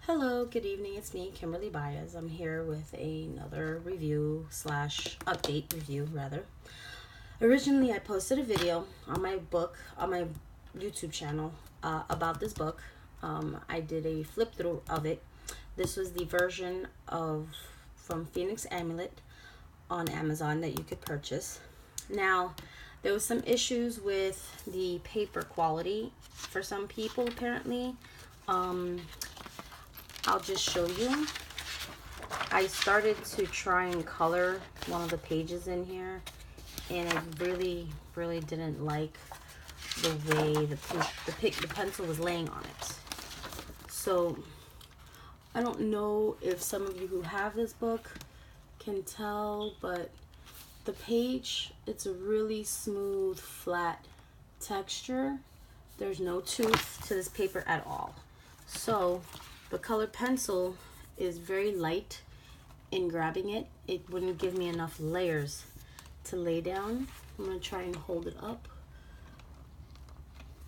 Hello, good evening. It's me, Kimberly Baez. I'm here with another review slash update review, rather. Originally, I posted a video on my book, on my YouTube channel, about this book. I did a flip through of it. This was the version of from Phoenix Amulet on Amazon that you could purchase. Now, there was some issues with the paper quality for some people, apparently. I'll just show you. I started to try and color one of the pages in here, and I really didn't like the way the pencil was laying on it. So I don't know if some of you who have this book can tell, but the page, it's a really smooth, flat texture. There's no tooth to this paper at all. So the colored pencil is very light in grabbing it. It wouldn't give me enough layers to lay down. I'm going to try and hold it up.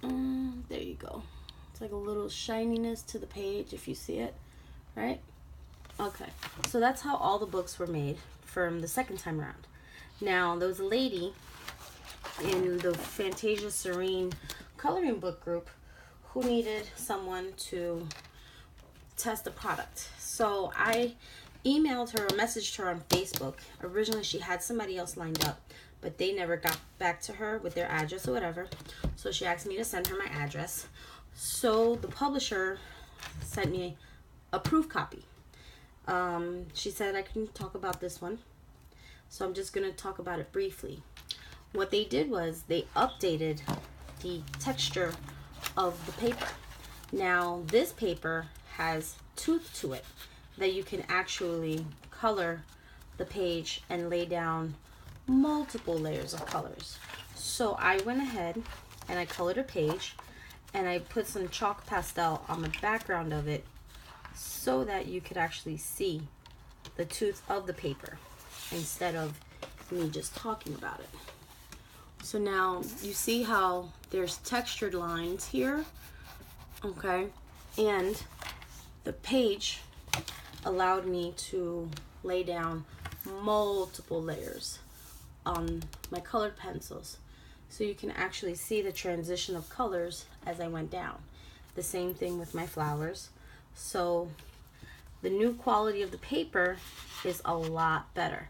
There you go. It's like a little shininess to the page if you see it, right? Okay, so that's how all the books were made from the second time around. Now, there was a lady in the Fantasia Serene coloring book group who needed someone to test the product. So I emailed her or messaged her on Facebook. Originally, she had somebody else lined up, but they never got back to her with their address or whatever. So she asked me to send her my address. So the publisher sent me a proof copy. She said I can talk about this one. So I'm just going to talk about it briefly. What they did was they updated the texture of the paper. Now, this paper has tooth to it that you can actually color the page and lay down multiple layers of colors. So I went ahead and I colored a page and I put some chalk pastel on the background of it so that you could actually see the tooth of the paper instead of me just talking about it. So now you see how there's textured lines here, okay? And the page allowed me to lay down multiple layers on my colored pencils. So you can actually see the transition of colors as I went down. The same thing with my flowers. So the new quality of the paper is a lot better.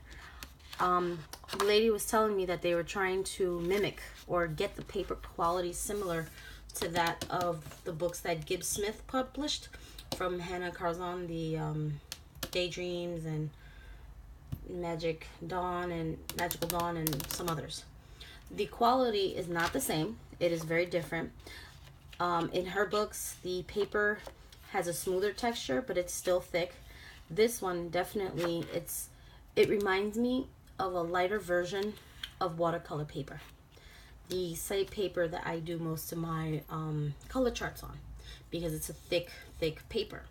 The lady was telling me that they were trying to mimic or get the paper quality similar to that of the books that Gibbs Smith published from Hannah Carzon, the Daydreams and Magical Dawn and some others. The quality is not the same. It is very different. In her books, the paper has a smoother texture, but it's still thick. This one definitely, it reminds me of a lighter version of watercolor paper, the site paper that I do most of my color charts on, because it's a thick paper.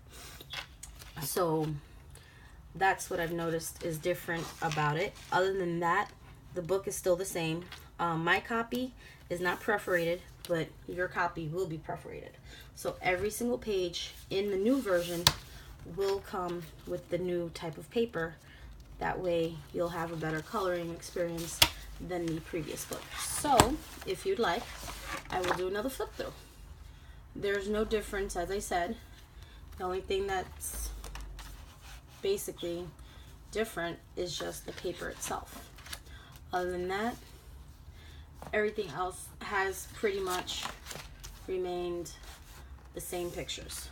So that's what I've noticed is different about it. Other than that, the book is still the same. My copy is not perforated, but your copy will be perforated. So every single page in the new version will come with the new type of paper. That way you'll have a better coloring experience than the previous book. So if you'd like, I will do another flip through. There's no difference, as I said. The only thing that's basically different is just the paper itself. Other than that, everything else has pretty much remained the same pictures.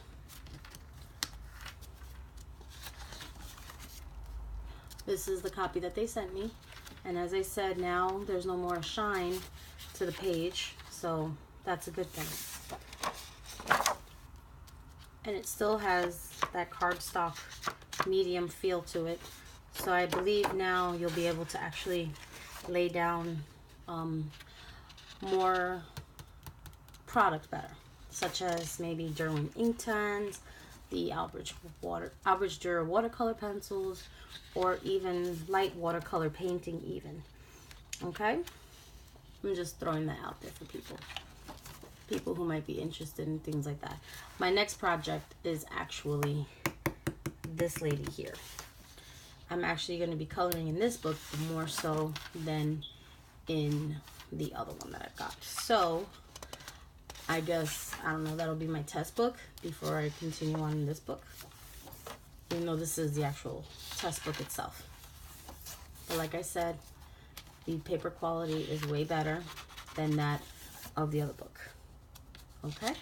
This is the copy that they sent me, and as I said, now there's no more shine to the page, so that's a good thing. And it still has that cardstock medium feel to it, so I believe now you'll be able to actually lay down more product better, such as maybe Derwent Inkpens, the Albridge Dürer watercolor pencils, or even light watercolor painting even. Okay? I'm just throwing that out there for people people who might be interested in things like that. My next project is actually this lady here. I'm actually going to be coloring in this book more so than in the other one that I've got. So I don't know, that'll be my test book before I continue on in this book, even though this is the actual test book itself. But like I said, the paper quality is way better than that of the other book. Okay?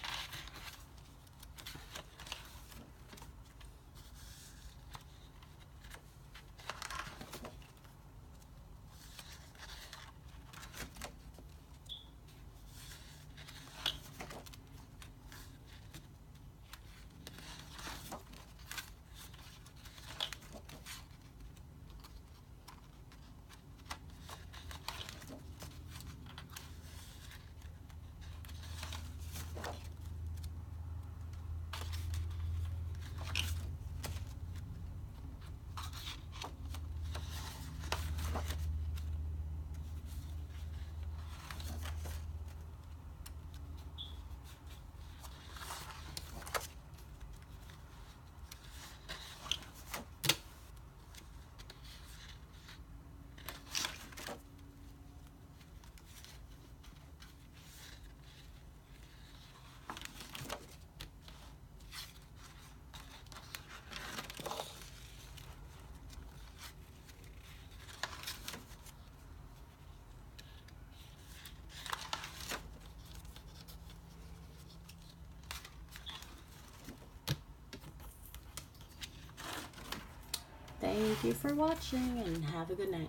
Thank you for watching and have a good night.